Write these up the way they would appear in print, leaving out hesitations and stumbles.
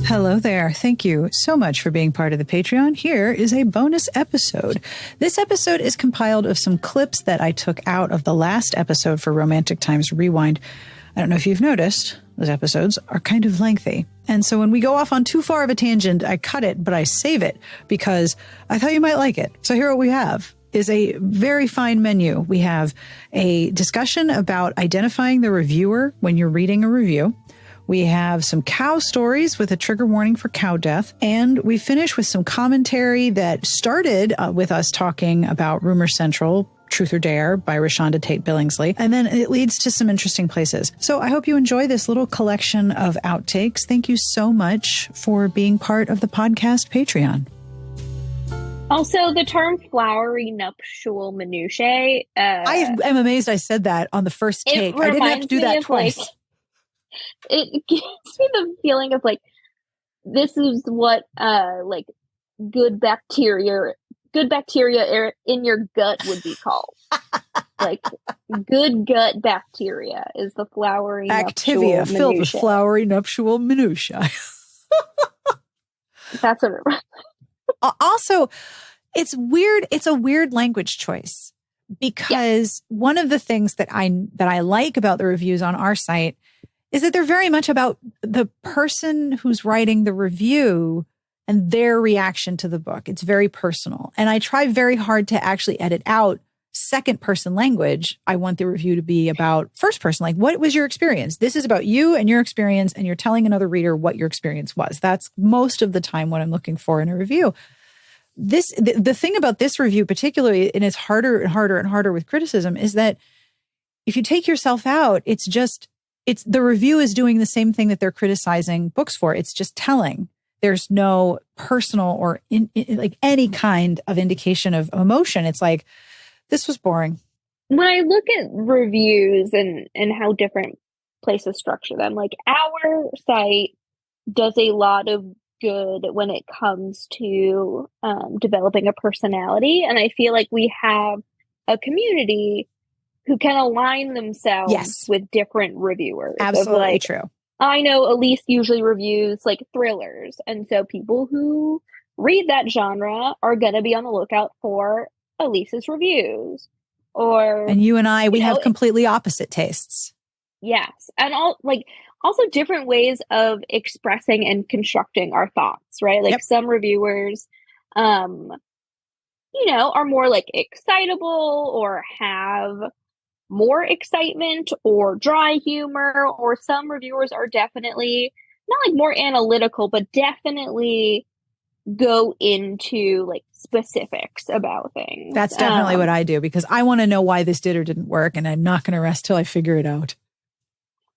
Hello there. Thank you so much for being part of the Patreon. Here is a bonus episode. This episode is compiled of some clips that I took out of the last episode for Romantic Times Rewind. I don't know if you've noticed, those episodes are kind of lengthy. And so when we go off on too far of a tangent, I cut it, but I save it because I thought you might like it. So here what we have is a very fine menu. We have a discussion about identifying the reviewer when you're reading a review. We have some cow stories with a trigger warning for cow death. And we finish with some commentary that started with us talking about Rumor Central, Truth or Dare by ReShonda Tate Billingsley. And then it leads to some interesting places. So I hope you enjoy this little collection of outtakes. Thank you so much for being part of the podcast Patreon. Also, the term flowery nuptial minutiae. I am amazed I said that on the first take. I didn't have to do that twice. It gives me the feeling of like, this is what like good bacteria in your gut would be called. Like good gut bacteria is the flowery Activia nuptial filled minutiae. with flowery nuptial minutiae. That's what it Also, it's weird. It's a weird language choice because one of the things that I like about the reviews on our site is that they're very much about the person who's writing the review and their reaction to the book. It's very personal. And I try very hard to actually edit out second person language. I want the review to be about first person. Like, what was your experience? This is about you and your experience, and you're telling another reader what your experience was. That's most of the time what I'm looking for in a review. The thing about this review particularly, and it's harder and harder and harder with criticism, is that if you take yourself out, it's the review is doing the same thing that they're criticizing books for. It's just telling. There's no personal or like any kind of indication of emotion. It's like, this was boring. When I look at reviews and how different places structure them, like our site does a lot of good when it comes to developing a personality. And I feel like we have a community who can align themselves with different reviewers. Absolutely true. I know Elise usually reviews like thrillers. And so people who read that genre are going to be on the lookout for Elise's reviews. And you and I, we have completely opposite tastes. Yes. And also different ways of expressing and constructing our thoughts, right? Like some reviewers, are more like excitable or have more excitement or dry humor, or some reviewers are definitely not like more analytical, but definitely go into like specifics about things. That's definitely what I do, because I want to know why this did or didn't work, and I'm not going to rest till I figure it out.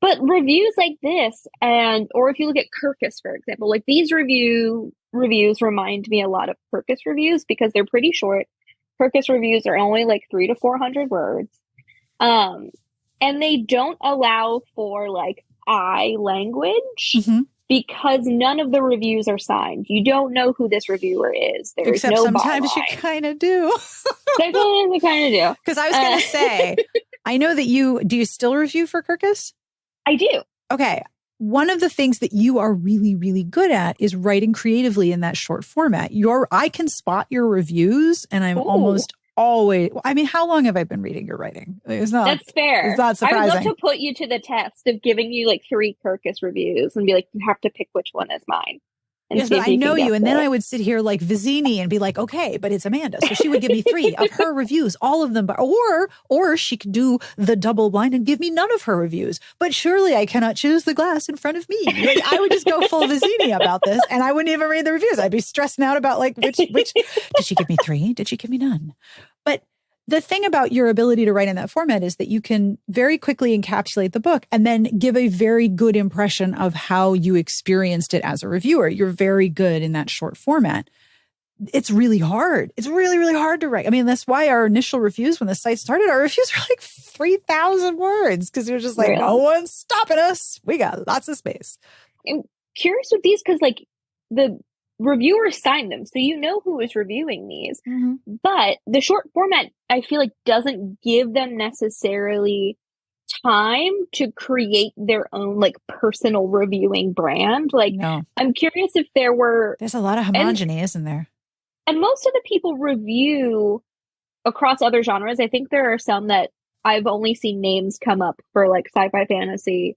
But reviews like this, or if you look at Kirkus, for example, like these reviews remind me a lot of Kirkus reviews because they're pretty short. Kirkus reviews are only like 300 to 400 words. And they don't allow for like I language because none of the reviews are signed. You don't know who this reviewer is. There's Except no sometimes byline. you kind of do. Sometimes you kind of do. Because I was going to say, I know that do you still review for Kirkus? I do. Okay. One of the things that you are really, really good at is writing creatively in that short format. I can spot your reviews, and I'm almost always, I mean, how long have I been reading your writing? That's fair. It's not surprising. I would love to put you to the test of giving you like 3 Kirkus reviews and be like, you have to pick which one is mine. Yes, but I know you. And then I would sit here like Vizzini and be like, okay, but it's Amanda. So she would give me 3 of her reviews, all of them. Or she could do the double blind and give me none of her reviews. But surely I cannot choose the glass in front of me. Like, I would just go full Vizzini about this, and I wouldn't even read the reviews. I'd be stressing out about like, which did she give me 3? Did she give me none? But the thing about your ability to write in that format is that you can very quickly encapsulate the book and then give a very good impression of how you experienced it as a reviewer. You're very good in that short format. It's really hard. It's really, really hard to write. I mean, that's why our initial reviews when the site started, our reviews were like 3,000 words because you're just like, no one's stopping us. We got lots of space. I'm curious with these because like the reviewers sign them, so you know who is reviewing these. But the short format, I feel like, doesn't give them necessarily time to create their own like personal reviewing brand. Like, No. I'm curious if There's a lot of homogeny, isn't there? And most of the people review across other genres. I think there are some that I've only seen names come up for like sci-fi fantasy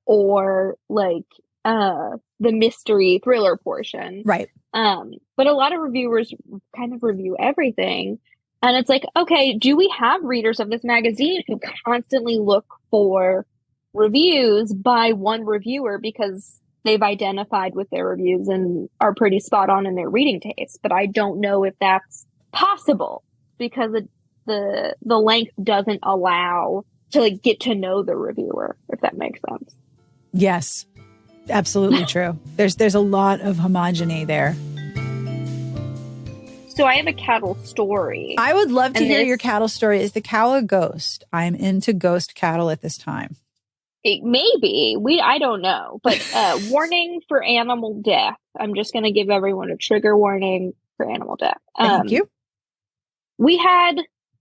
or like the mystery thriller portion. Right. But a lot of reviewers kind of review everything. And it's like, okay, do we have readers of this magazine who constantly look for reviews by one reviewer because they've identified with their reviews and are pretty spot on in their reading taste? But I don't know if that's possible because the length doesn't allow to like get to know the reviewer, if that makes sense. Yes, absolutely true. There's a lot of homogeny there. So I have a cattle story. I would love to hear your cattle story. Is the cow a ghost? I'm into ghost cattle at this time. It may be. I don't know. But warning for animal death. I'm just going to give everyone a trigger warning for animal death. Thank you. We had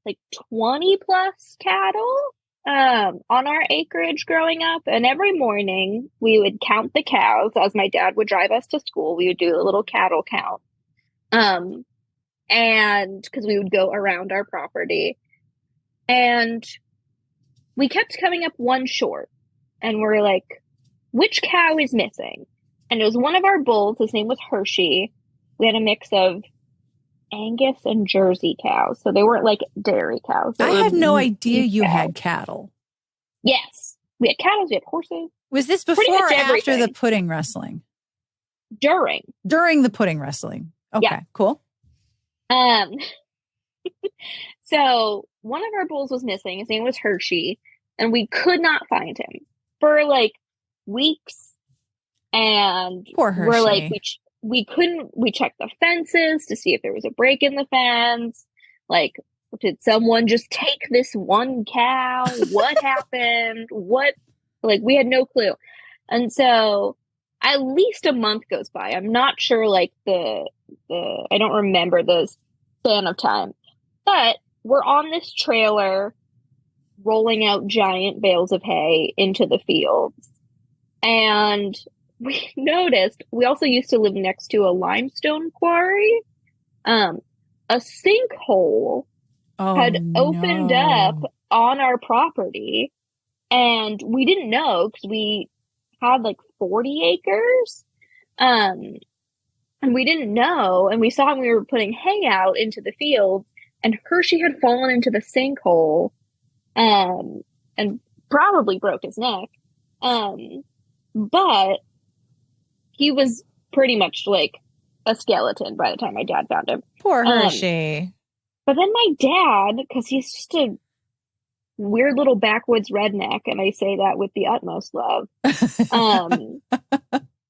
like 20 plus cattle on our acreage growing up. And every morning we would count the cows as my dad would drive us to school. We would do a little cattle count. And because we would go around our property. And we kept coming up one short. And we're like, which cow is missing? And it was one of our bulls. His name was Hershey. We had a mix of Angus and Jersey cows. So they weren't like dairy cows. I had no idea you had cattle. Yes. We had cattle. We had horses. Was this before or after the pudding wrestling? During the pudding wrestling. Okay, yeah. Cool. So one of our bulls was missing. His name was Hershey. And we could not find him for like weeks. And poor Hershey. We're like, we checked the fences to see if there was a break in the fence. Like, did someone just take this one cow? What happened? Like, we had no clue. And so at least a month goes by. I'm not sure, like, I don't remember the span of time. But we're on this trailer rolling out giant bales of hay into the fields. And we noticed, we also used to live next to a limestone quarry. A sinkhole had opened up on our property. And we didn't know because we had like 40 acres. And we didn't know. And we saw when we were putting hay out into the field. And Hershey had fallen into the sinkhole. And probably broke his neck. But he was pretty much like a skeleton by the time my dad found him. Poor Hershey. But then my dad, because he's just a weird little backwoods redneck, and I say that with the utmost love,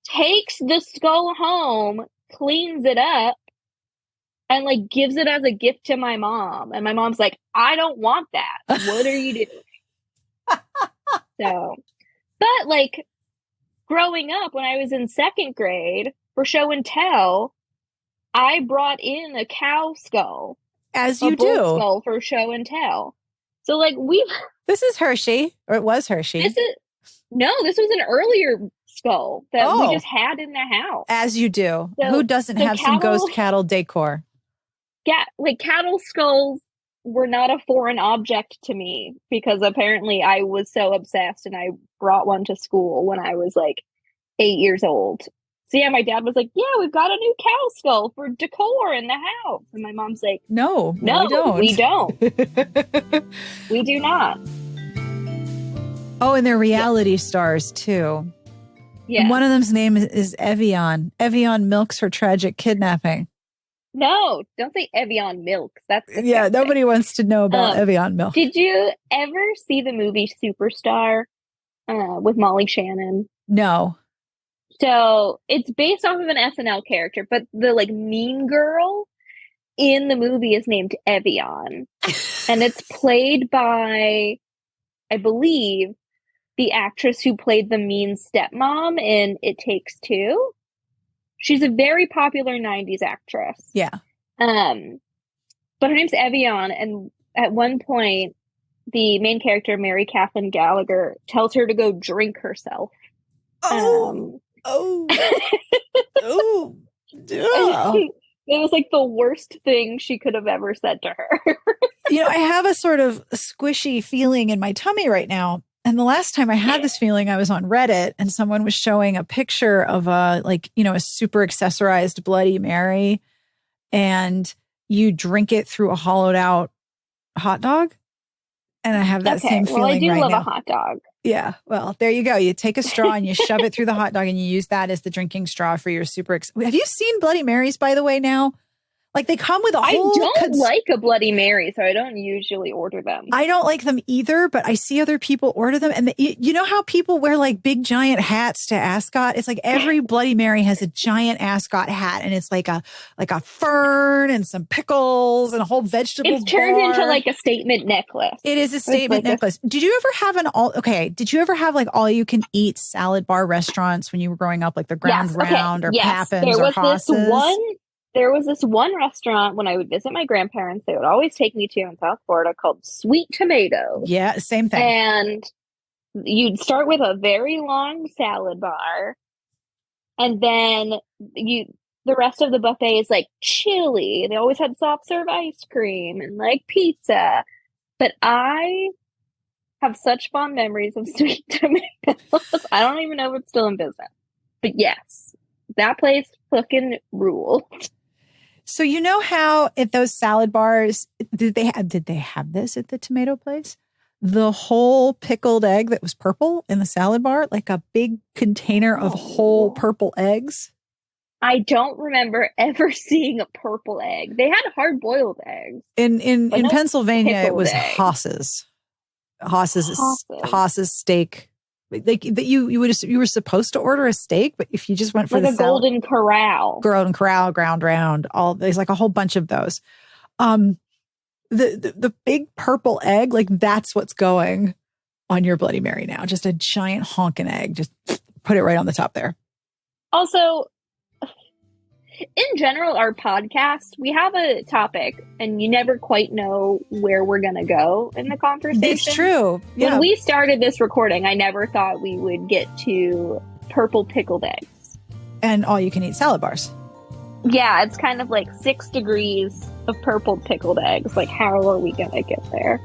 takes the skull home, cleans it up, and like gives it as a gift to my mom. And my mom's like, I don't want that. What are you doing? So, but like growing up when I was in second grade for show and tell, I brought in a cow skull. As you do. Skull for show and tell. So like this is Hershey, or it was Hershey. This was an earlier skull that we just had in the house. As you do. So, who doesn't have some ghost cattle decor? Yeah, like cattle skulls were not a foreign object to me because apparently I was so obsessed and I brought one to school when I was like 8 years old. So yeah, my dad was like, yeah, we've got a new cow skull for decor in the house. And my mom's like, no, we don't. We do not. Oh, and they're reality stars too. Yeah. And one of them's name is Evian. Evian milks her tragic kidnapping. No, don't say Evian milks. That's disgusting. Yeah, nobody wants to know about Evian milk. Did you ever see the movie Superstar with Molly Shannon? No. So it's based off of an SNL character, but the like mean girl in the movie is named Evian. And it's played by, I believe, the actress who played the mean stepmom in It Takes Two. She's a very popular 90s actress. Yeah. But her name's Evian, and at one point the main character, Mary Catherine Gallagher, tells her to go drink herself. Oh, it was like the worst thing she could have ever said to her. I have a sort of squishy feeling in my tummy right now. And the last time I had this feeling, I was on Reddit and someone was showing a picture of a super accessorized Bloody Mary, and you drink it through a hollowed out hot dog. And I have that same feeling right now. Well, I do love a hot dog. Yeah. Well, there you go. You take a straw and you shove it through the hot dog and you use that as the drinking straw for your have you seen Bloody Marys, by the way, now? Like they come with a whole... I don't like a Bloody Mary, so I don't usually order them. I don't like them either, but I see other people order them. And you know how people wear like big giant hats to ascot? It's like every Bloody Mary has a giant ascot hat, and it's like a fern and some pickles and a whole vegetable It's turned into like a statement necklace. It is a statement necklace. Did you ever have did you ever have like all you can eat salad bar restaurants when you were growing up, like the Ground Round or Pappin's or Haas's? There was this one restaurant when I would visit my grandparents, they would always take me to in South Florida, called Sweet Tomato. Yeah, same thing. And you'd start with a very long salad bar, and then the rest of the buffet is like chili. They always had soft serve ice cream and like pizza. But I have such fond memories of Sweet Tomatoes. I don't even know if it's still in business. But yes, that place fucking ruled. So you know how at those salad bars, did they have this at the tomato place? The whole pickled egg that was purple in the salad bar, like a big container of whole purple eggs. I don't remember ever seeing a purple egg. They had hard-boiled eggs. In Pennsylvania, it was egg. Haas's steak. Like that you were supposed to order a steak, but if you just went for like the Golden Corral, Ground Round, there's like a whole bunch of those. The big purple egg, like that's what's going on your Bloody Mary now. Just a giant honking egg. Just put it right on the top there. Also, in general, our podcast, we have a topic and you never quite know where we're going to go in the conversation. It's true. Yeah. When we started this recording, I never thought we would get to purple pickled eggs. And all you can eat salad bars. Yeah, it's kind of like 6 degrees of purple pickled eggs. Like, how are we going to get there?